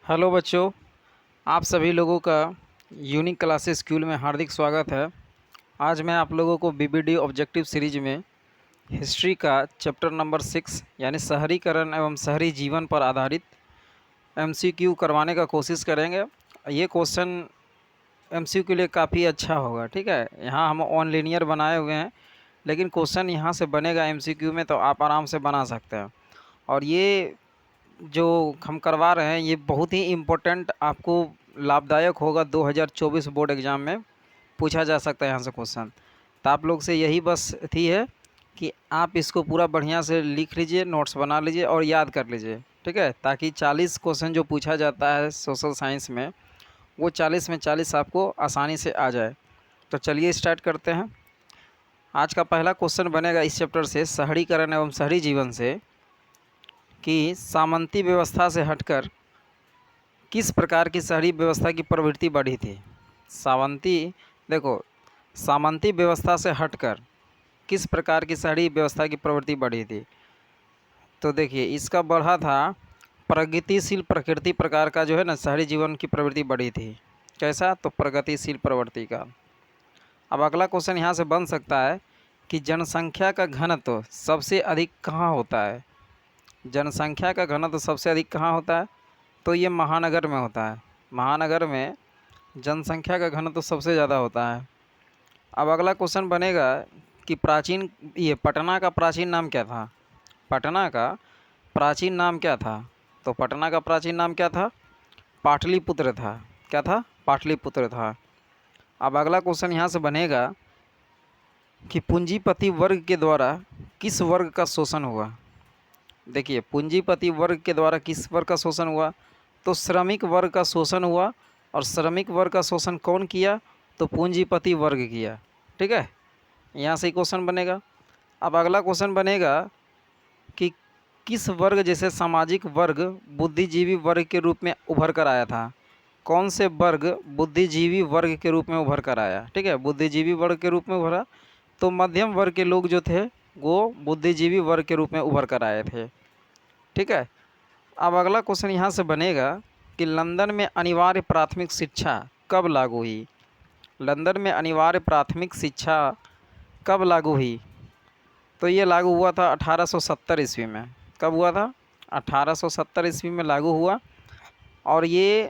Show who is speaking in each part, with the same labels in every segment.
Speaker 1: Hello बच्चों, आप सभी लोगों का यूनिक क्लासेस स्कूल में हार्दिक स्वागत है। आज मैं आप लोगों को बीबीडी ऑब्जेक्टिव सीरीज में हिस्ट्री का चैप्टर नंबर 6 यानी शहरीकरण एवं शहरी जीवन पर आधारित एमसीक्यू करवाने का कोशिश करेंगे। ये क्वेश्चन एमसीक्यू के लिए काफ़ी अच्छा होगा। ठीक है, यहाँ हम ऑन लिनियर बनाए हुए हैं, लेकिन क्वेश्चन यहाँ से बनेगा एमसीक्यू में, तो आप आराम से बना सकते हैं। और ये जो हम करवा रहे हैं ये बहुत ही इम्पोर्टेंट, आपको लाभदायक होगा। 2024 बोर्ड एग्ज़ाम में पूछा जा सकता है यहाँ से क्वेश्चन। तो आप लोग से यही बस थी है कि आप इसको पूरा बढ़िया से लिख लीजिए, नोट्स बना लीजिए और याद कर लीजिए। ठीक है, ताकि 40 क्वेश्चन जो पूछा जाता है सोशल साइंस में, वो 40 में 40 आपको आसानी से आ जाए। तो चलिए स्टार्ट करते हैं। आज का पहला क्वेश्चन बनेगा इस चैप्टर से, शहरीकरण एवं शहरी जीवन से, कि सामंती व्यवस्था से हटकर किस प्रकार की शहरी व्यवस्था की प्रवृत्ति बढ़ी थी। सामंती व्यवस्था से हटकर किस प्रकार की शहरी व्यवस्था की प्रवृत्ति बढ़ी थी। तो देखिए, इसका बढ़ा था प्रगतिशील प्रकृति प्रकार का जो है ना शहरी जीवन की प्रवृत्ति बढ़ी थी। कैसा? तो प्रगतिशील प्रवृत्ति का। अब अगला क्वेश्चन यहाँ से बन सकता है कि जनसंख्या का घनत्व सबसे अधिक कहाँ होता है। जनसंख्या का घनत्व सबसे अधिक कहाँ होता है? तो ये महानगर में होता है। महानगर में जनसंख्या का घनत्व सबसे ज़्यादा होता है। अब अगला क्वेश्चन बनेगा कि पटना का प्राचीन नाम क्या था। पटना का प्राचीन नाम क्या था? तो पटना का प्राचीन नाम क्या था? पाटलिपुत्र था। क्या था? पाटलिपुत्र था। अब अगला क्वेश्चन यहाँ से बनेगा कि पूंजीपति वर्ग के द्वारा किस वर्ग का शोषण हुआ। देखिए, पूंजीपति वर्ग के द्वारा किस वर्ग का शोषण हुआ? तो श्रमिक वर्ग का शोषण हुआ। और श्रमिक वर्ग का शोषण कौन किया? तो पूंजीपति वर्ग किया। ठीक है, यहाँ से क्वेश्चन बनेगा। अब अगला क्वेश्चन बनेगा कि किस वर्ग जैसे सामाजिक वर्ग बुद्धिजीवी वर्ग के रूप में उभर कर आया था। कौन से वर्ग बुद्धिजीवी वर्ग के रूप में उभर कर आया? ठीक है, बुद्धिजीवी वर्ग के रूप में उभरा। तो मध्यम वर्ग के लोग जो थे वो बुद्धिजीवी वर्ग के रूप में उभर कर आए थे। ठीक है, अब अगला क्वेश्चन यहाँ से बनेगा कि लंदन में अनिवार्य प्राथमिक शिक्षा कब लागू हुई। लंदन में अनिवार्य प्राथमिक शिक्षा कब लागू हुई? तो ये लागू हुआ था 1870 ईस्वी में। कब हुआ था? 1870 ईस्वी में लागू हुआ। और ये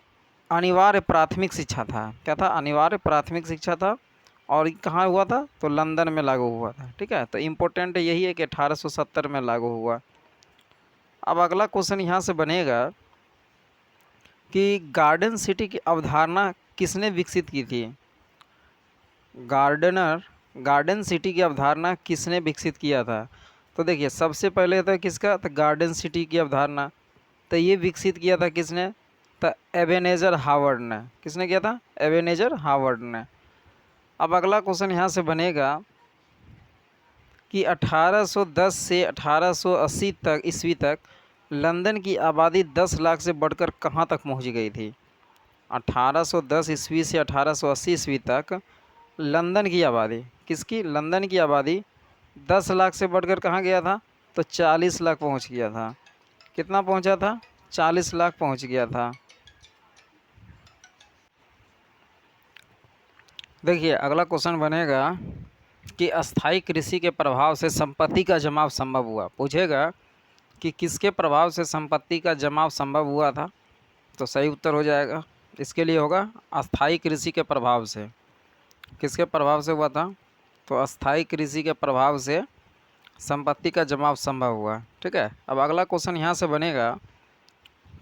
Speaker 1: अनिवार्य प्राथमिक शिक्षा था। क्या था? अनिवार्य प्राथमिक शिक्षा था। और कहाँ हुआ था? तो लंदन में लागू हुआ था। ठीक है, तो इम्पोर्टेंट यही है कि 1870 में लागू हुआ। अब अगला क्वेश्चन यहाँ से बनेगा कि गार्डन सिटी की अवधारणा किसने विकसित की थी। गार्डन सिटी की अवधारणा किसने विकसित किया था? तो देखिए, सबसे पहले था किसका? तो गार्डन सिटी की अवधारणा तो ये विकसित किया था किसने? तो एबेनेज़र हावर्ड ने। किसने किया था? एबेनेज़र हावर्ड ने। अब अगला क्वेश्चन यहाँ से बनेगा कि 1810 से 1880 तक ईस्वी तक लंदन की आबादी 10 लाख से बढ़कर कहाँ तक पहुँच गई थी। 1810 ईस्वी से 1880 ईस्वी तक लंदन की आबादी, किसकी? लंदन की आबादी 10 लाख से बढ़कर कहाँ गया था? तो 40 लाख पहुँच गया था। कितना पहुँचा था? 40 लाख पहुँच गया था। देखिए, अगला क्वेश्चन बनेगा कि अस्थाई कृषि के प्रभाव से संपत्ति का जमाव संभव हुआ। पूछेगा कि किसके प्रभाव से संपत्ति का जमाव संभव हुआ था। तो सही उत्तर हो जाएगा इसके लिए होगा अस्थाई कृषि के प्रभाव से। किसके प्रभाव से हुआ था? तो अस्थाई कृषि के प्रभाव से संपत्ति का जमाव संभव हुआ। ठीक है, अब अगला क्वेश्चन यहाँ से बनेगा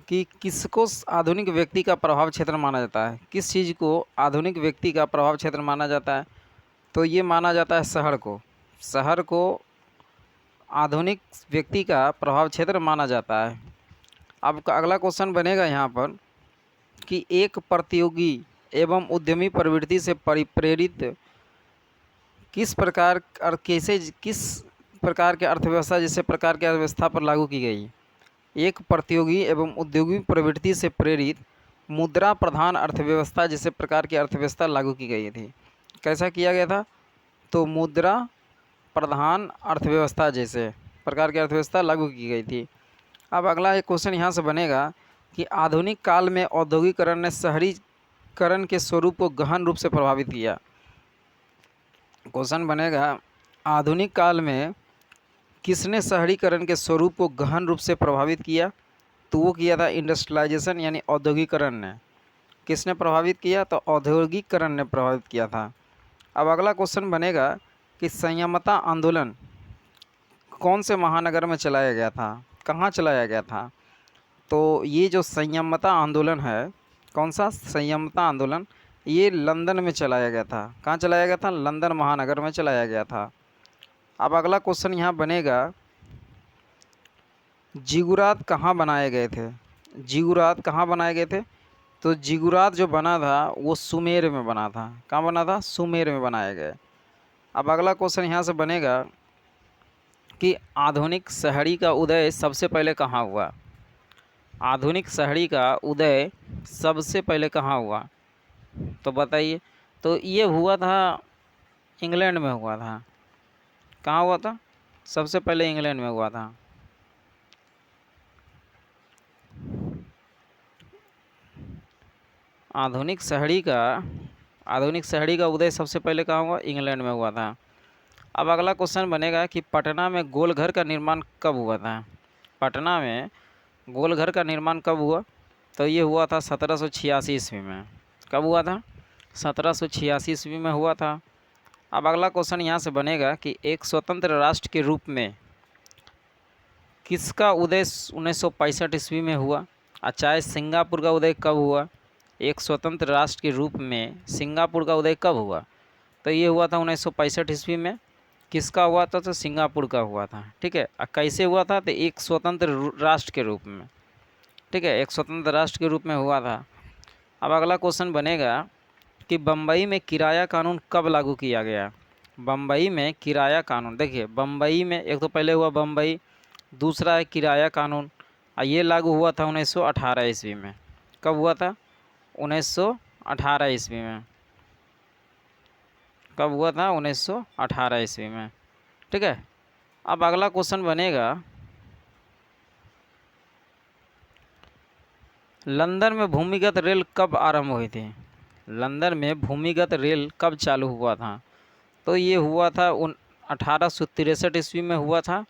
Speaker 1: कि किसको आधुनिक व्यक्ति का प्रभाव क्षेत्र माना जाता है। किस चीज़ को आधुनिक व्यक्ति का प्रभाव क्षेत्र माना जाता है? तो ये माना जाता है शहर को। शहर को आधुनिक व्यक्ति का प्रभाव क्षेत्र माना जाता है। अब अगला क्वेश्चन बनेगा यहाँ पर कि एक प्रतियोगी एवं उद्यमी प्रवृत्ति से प्रेरित किस प्रकार और कैसे किस प्रकार के अर्थव्यवस्था जैसे प्रकार की अर्थव्यवस्था पर लागू की गई। एक प्रतियोगी एवं उद्योगी प्रवृत्ति से प्रेरित मुद्रा प्रधान अर्थव्यवस्था जैसे प्रकार की अर्थव्यवस्था लागू की गई थी। कैसा किया गया था? तो मुद्रा प्रधान अर्थव्यवस्था जैसे प्रकार की अर्थव्यवस्था लागू की गई थी। अब अगला एक क्वेश्चन यहाँ से बनेगा कि आधुनिक काल में औद्योगिकरण ने शहरीकरण के स्वरूप को गहन रूप से प्रभावित किया। क्वेश्चन बनेगा आधुनिक काल में किसने शहरीकरण के स्वरूप को गहन रूप से प्रभावित किया? तो वो किया था इंडस्ट्रियलाइजेशन यानी औद्योगिकरण ने। किसने प्रभावित किया? तो औद्योगिकरण ने प्रभावित किया था। अब अगला क्वेश्चन बनेगा कि संयमता आंदोलन कौन से महानगर में चलाया गया था, कहाँ चलाया गया था? तो ये जो संयमता आंदोलन है, कौन सा संयमता आंदोलन, ये लंदन में चलाया गया था। कहाँ चलाया गया था? लंदन महानगर में चलाया गया था। अब अगला क्वेश्चन यहाँ बनेगा जिगुरात कहाँ बनाए गए थे? जिगुरात कहाँ बनाए गए थे? तो जिगुरात जो बना था वो सुमेर में बना था। कहाँ बना था? सुमेर में बनाया गया। अब अगला क्वेश्चन यहाँ से बनेगा कि आधुनिक शहरी का उदय सबसे पहले कहाँ हुआ? आधुनिक शहरी का उदय सबसे पहले कहाँ हुआ? तो बताइए। तो ये हुआ था इंग्लैंड में हुआ था। कहाँ हुआ था? सबसे पहले इंग्लैंड में हुआ था। आधुनिक शहरी का उदय सबसे पहले कहाँ हुआ? इंग्लैंड में हुआ था। अब अगला क्वेश्चन बनेगा कि पटना में गोलघर का निर्माण कब हुआ था? पटना में गोलघर का निर्माण कब हुआ? तो ये हुआ था 1786 ईस्वी में। कब हुआ था? 1786 ईस्वी में हुआ था। अब अगला क्वेश्चन यहाँ से बनेगा कि एक स्वतंत्र राष्ट्र के रूप में किसका उदय 1965 ईस्वी में हुआ? चाहे सिंगापुर का उदय कब हुआ? एक स्वतंत्र राष्ट्र के रूप में सिंगापुर का उदय कब हुआ? तो ये हुआ था 1965 ईस्वी में। किसका हुआ था? तो सिंगापुर का हुआ था। ठीक है। कैसे हुआ था? तो एक स्वतंत्र राष्ट्र के रूप में। ठीक है, एक स्वतंत्र राष्ट्र के रूप में हुआ था। अब अगला क्वेश्चन बनेगा कि बम्बई में किराया कानून कब लागू किया गया? बम्बई में किराया कानून, देखिए बम्बई में एक तो पहले हुआ बम्बई, दूसरा है किराया कानून, और ये लागू हुआ था 1918 ईस्वी में। कब हुआ था? 1918 ईस्वी में। कब हुआ था? 1918 ईस्वी में। ठीक है। अब अगला क्वेश्चन बनेगा लंदन में भूमिगत रेल कब आरंभ हुई थी? लंदन में भूमिगत रेल कब चालू हुआ था? तो ये हुआ था 1863 ईस्वी में हुआ था।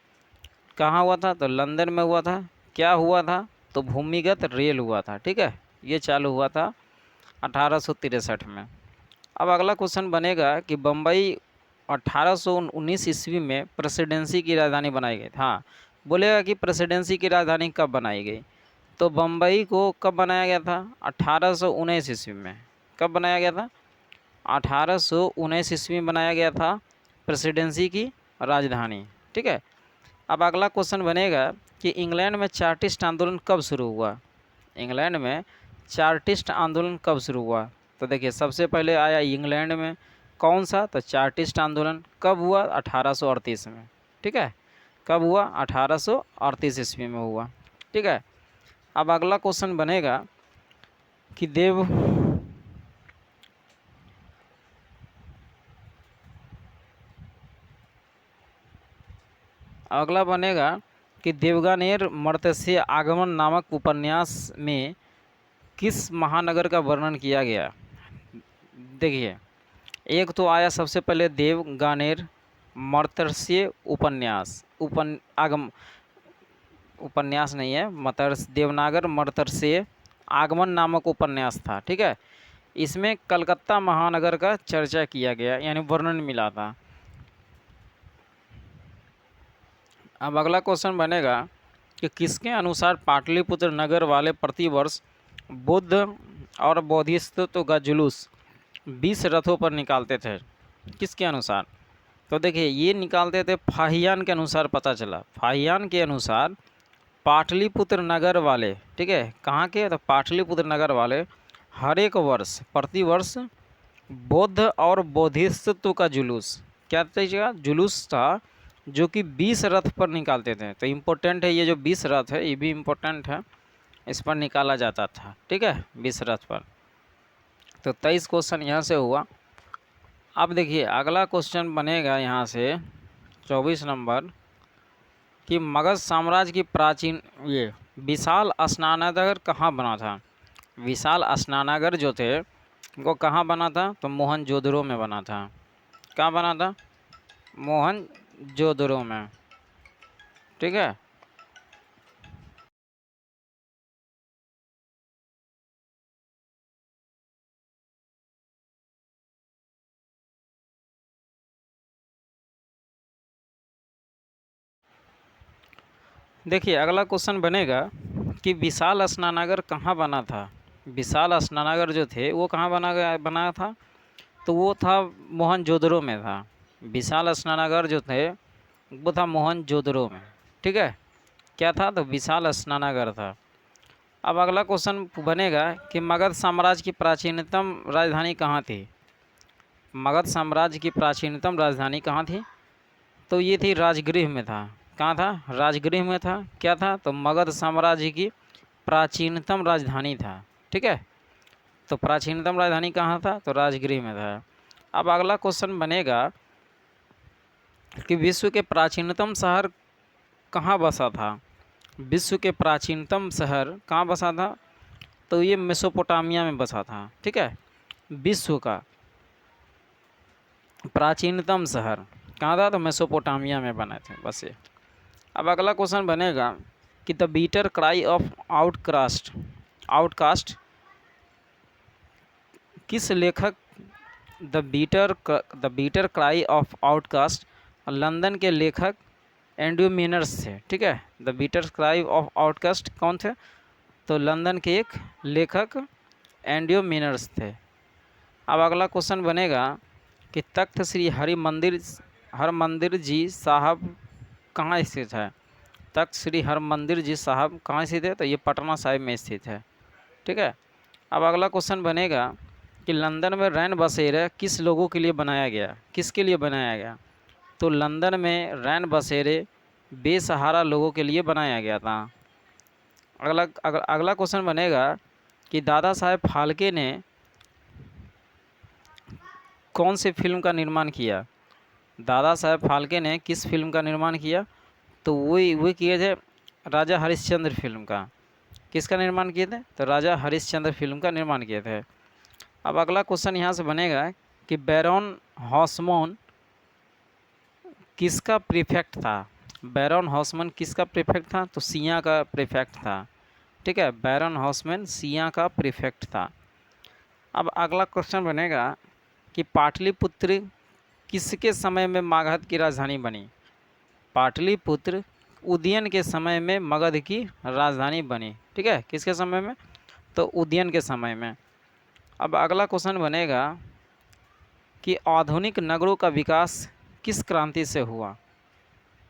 Speaker 1: कहाँ हुआ था? तो लंदन में हुआ था। क्या हुआ था? तो भूमिगत रेल हुआ था। ठीक है, ये चालू हुआ था 1863 में। अब अगला क्वेश्चन बनेगा कि बम्बई 1819 ईस्वी में प्रेसिडेंसी की राजधानी बनाई गई। हाँ, बोलेगा कि प्रेसिडेंसी की राजधानी कब बनाई गई? तो बम्बई को कब बनाया गया था? 1819 ईस्वी में। कब बनाया गया था? 1819 ईस्वी में बनाया गया था प्रेसिडेंसी की राजधानी। ठीक है। अब अगला क्वेश्चन बनेगा कि इंग्लैंड में चार्टिस्ट आंदोलन कब शुरू हुआ? इंग्लैंड में चार्टिस्ट आंदोलन कब शुरू हुआ? तो देखिए सबसे पहले आया इंग्लैंड में कौन सा? तो चार्टिस्ट आंदोलन। कब हुआ? 1838 में। ठीक है, कब हुआ? 1838 ईस्वी में हुआ। ठीक है। अब अगला क्वेश्चन बनेगा कि अगला बनेगा कि देवगानेर मर्त्य आगमन नामक उपन्यास में किस महानगर का वर्णन किया गया? देखिए एक तो आया सबसे पहले देवगानेर मर्त्य उपन्यास, उपन्यास नहीं है, देवनागर मर्त्य आगमन नामक उपन्यास था। ठीक है, इसमें कलकत्ता महानगर का चर्चा किया गया यानी वर्णन मिला था। अब अगला क्वेश्चन बनेगा कि किसके अनुसार पाटलिपुत्र नगर वाले प्रतिवर्ष बुद्ध और बोधिसत्व का जुलूस 20 रथों पर निकालते थे? किसके अनुसार? तो देखिए ये निकालते थे फाहियान के अनुसार। पता चला फाहियान के अनुसार पाटलिपुत्र नगर वाले, ठीक है, कहाँ के? तो पाटलिपुत्र नगर वाले हर एक वर्ष प्रतिवर्ष बौद्ध और बोधिसत्व का जुलूस, क्या था? जुलूस था जो कि 20 रथ पर निकालते थे। तो इम्पोर्टेंट है ये जो 20 रथ है, ये भी इम्पोर्टेंट है, इस पर निकाला जाता था। ठीक है, 20 रथ पर। तो 23 क्वेश्चन यहाँ से हुआ। अब देखिए अगला क्वेश्चन बनेगा यहाँ से 24 नंबर कि मगध साम्राज्य की प्राचीन विशाल स्नानागार कहाँ बना था? विशाल स्नानागार जो थे वो कहाँ बना था? तो मोहनजोदड़ो में बना था। कहाँ बना था? मोहनजोदड़ो में। ठीक है। देखिए अगला क्वेश्चन बनेगा कि विशाल स्नानागार कहाँ बना था? विशाल स्नानागार जो थे वो कहाँ बनाया था? तो वो था मोहनजोदड़ो में था। विशाल स्नानागार जो थे वो था मोहनजोदड़ो में। ठीक है। क्या था? तो विशाल स्नानागार था। अब अगला क्वेश्चन बनेगा कि मगध साम्राज्य की प्राचीनतम राजधानी कहाँ थी? मगध साम्राज्य की प्राचीनतम राजधानी कहाँ थी? तो ये थी राजगृह में था। कहाँ था? राजगृह में था। क्या था? तो मगध साम्राज्य की प्राचीनतम राजधानी था। ठीक है। तो प्राचीनतम राजधानी कहाँ था? तो राजगृह में था। अब अगला क्वेश्चन बनेगा कि विश्व के प्राचीनतम शहर कहाँ बसा था? विश्व के प्राचीनतम शहर कहाँ बसा था? तो ये मेसोपोटामिया में बसा था। ठीक है। विश्व का प्राचीनतम शहर कहाँ था? तो मेसोपोटामिया में बने थे बसे। अब अगला क्वेश्चन बनेगा कि the bitter cry of outcast किस लेखक the bitter cry of outcast London के लेखक एंड्रयू मिनर्स थे। ठीक है। The bitter cry of outcast कौन थे? तो लंदन के एक लेखक एंड्रयू मिनर्स थे। अब अगला क्वेश्चन बनेगा कि तख्त श्री हरमंदिर जी साहब कहाँ स्थित है? तख्त श्री हरमंदिर जी साहब कहाँ स्थित है? तो ये पटना साहिब में स्थित है। ठीक है। अब अगला क्वेश्चन बनेगा कि लंदन में रैन बसेरा किस लोगों के लिए बनाया गया? किसके लिए बनाया गया? तो लंदन में रैन बसेरे बेसहारा लोगों के लिए बनाया गया था। अगला क्वेश्चन बनेगा कि दादा साहेब फाल्के ने कौन सी फिल्म का निर्माण किया? दादा साहेब फाल्के ने किस फिल्म का निर्माण किया? तो वही किए थे राजा हरिश्चंद्र फिल्म का। किसका निर्माण किए थे? तो राजा हरिश्चंद्र फिल्म का निर्माण किए थे। अब अगला क्वेश्चन यहाँ से बनेगा कि बैरन हॉस्मोन किसका प्रीफेक्ट था? बैरन हॉस्मन किसका प्रीफेक्ट था? तो सिया का प्रीफेक्ट था। ठीक है। बैरन हॉस्मैन सिया का प्रीफेक्ट था। अब अगला क्वेश्चन बनेगा कि पाटलिपुत्र किसके समय में मगध की राजधानी बनी? पाटलिपुत्र उदयन के समय में मगध की राजधानी बनी। ठीक है। किसके समय में? तो उदयन के समय में। अब अगला क्वेश्चन बनेगा कि आधुनिक नगरों का विकास किस क्रांति से हुआ?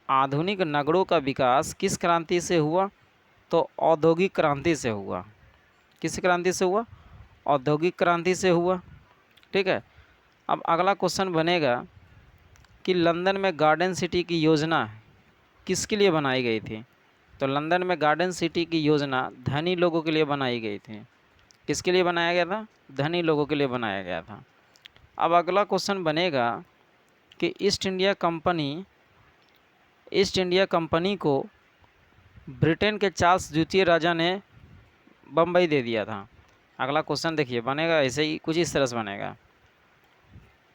Speaker 1: आधुनिक नगरों का विकास किस क्रांति से हुआ? तो औद्योगिक क्रांति से हुआ। किस क्रांति से हुआ? औद्योगिक क्रांति से हुआ। ठीक है। अब अगला क्वेश्चन बनेगा कि लंदन में गार्डन सिटी की योजना किसके लिए बनाई गई थी? तो लंदन में गार्डन सिटी की योजना धनी लोगों के लिए बनाई गई थी। किसके लिए बनाया गया था? धनी लोगों के लिए बनाया गया था। अब अगला क्वेश्चन बनेगा कि ईस्ट इंडिया कंपनी को ब्रिटेन के चार्ल्स द्वितीय राजा ने बम्बई दे दिया था। अगला क्वेश्चन देखिए बनेगा ऐसे ही कुछ इस तरह से बनेगा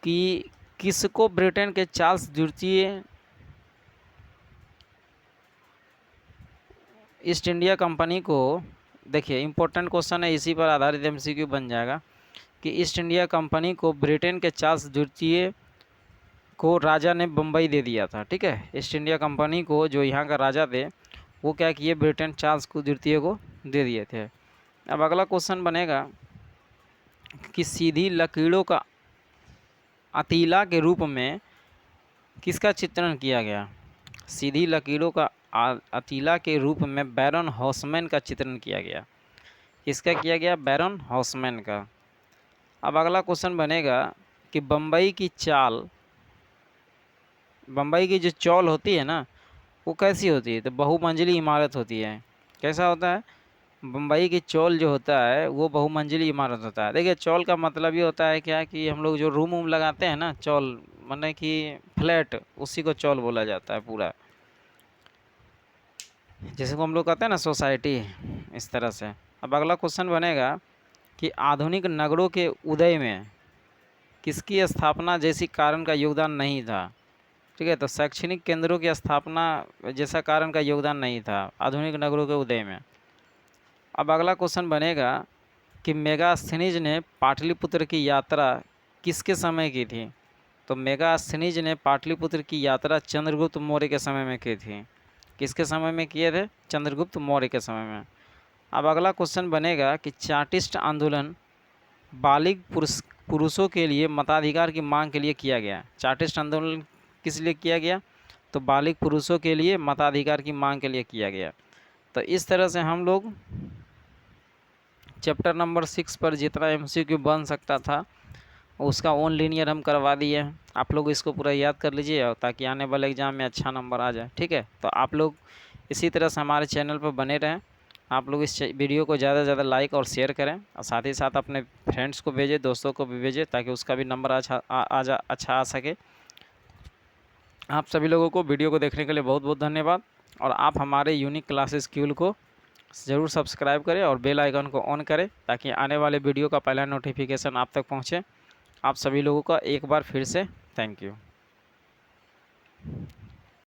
Speaker 1: कि किसको ब्रिटेन के चार्ल्स द्वितीय ईस्ट इंडिया कंपनी को, देखिए इंपॉर्टेंट क्वेश्चन है, इसी पर आधारित एमसीक्यू बन जाएगा कि ईस्ट इंडिया कंपनी को ब्रिटेन के चार्ल्स द्वितीय को राजा ने बम्बई दे दिया था। ठीक है। ईस्ट इंडिया कंपनी को जो यहाँ का राजा थे वो क्या किए? ब्रिटेन चार्ल्स को द्वितीय को दे दिए थे। अब अगला क्वेश्चन बनेगा कि सीधी लकीरों का अतीला के रूप में किसका चित्रण किया गया? सीधी लकीरों का अतीला के रूप में बैरन हॉस्मैन का चित्रण किया गया। किसका किया गया? बैरन हॉस्मैन का। अब अगला क्वेश्चन बनेगा कि बम्बई की जो चौल होती है ना वो कैसी होती है? तो बहुमंजिली इमारत होती है। कैसा होता है? बम्बई की चौल जो होता है वो बहुमंजिली इमारत होता है। देखिए चौल का मतलब ये होता है क्या कि हम लोग जो रूम वूम लगाते हैं ना, चौल माने कि फ्लैट, उसी को चौल बोला जाता है पूरा। जैसे को हम लोग कहते हैं ना सोसाइटी, इस तरह से। अब अगला क्वेश्चन बनेगा कि आधुनिक नगरों के उदय में किसकी स्थापना जैसी कारण का योगदान नहीं था। ठीक है, तो शैक्षणिक केंद्रों की स्थापना जैसा कारण का योगदान नहीं था आधुनिक नगरों के उदय में। अब अगला क्वेश्चन बनेगा कि मेगास्थनीज ने पाटलिपुत्र की यात्रा किसके समय की थी। तो मेगास्थनीज ने पाटलिपुत्र की यात्रा चंद्रगुप्त मौर्य के समय में की थी। किसके समय में किए थे? चंद्रगुप्त मौर्य के समय में। अब अगला क्वेश्चन बनेगा कि चाटिस्ट आंदोलन बालिग पुरुषों के लिए मताधिकार की मांग के लिए किया गया। चाटिस्ट आंदोलन किस लिए किया गया? तो बालिग पुरुषों के लिए मताधिकार की मांग के लिए किया गया। तो इस तरह से हम लोग चैप्टर नंबर 6 पर जितना एमसीक्यू बन सकता था उसका ऑन लीनियर हम करवा दिए हैं। आप लोग इसको पूरा याद कर लीजिए और ताकि आने वाले एग्ज़ाम में अच्छा नंबर आ जाए। ठीक है, तो आप लोग इसी तरह से हमारे चैनल पर बने रहें। आप लोग इस वीडियो को ज़्यादा से ज़्यादा लाइक और शेयर करें और साथ ही साथ अपने फ्रेंड्स को भेजें, दोस्तों को भी भेजें ताकि उसका भी नंबर अच्छा आ सके। आप सभी लोगों को वीडियो को देखने के लिए बहुत बहुत धन्यवाद। और आप हमारे यूनिक क्लासेस स्कूल को ज़रूर सब्सक्राइब करें और बेल आइकन को ऑन करें ताकि आने वाले वीडियो का पहला नोटिफिकेशन आप तक पहुँचे। आप सभी लोगों का एक बार फिर से थैंक यू।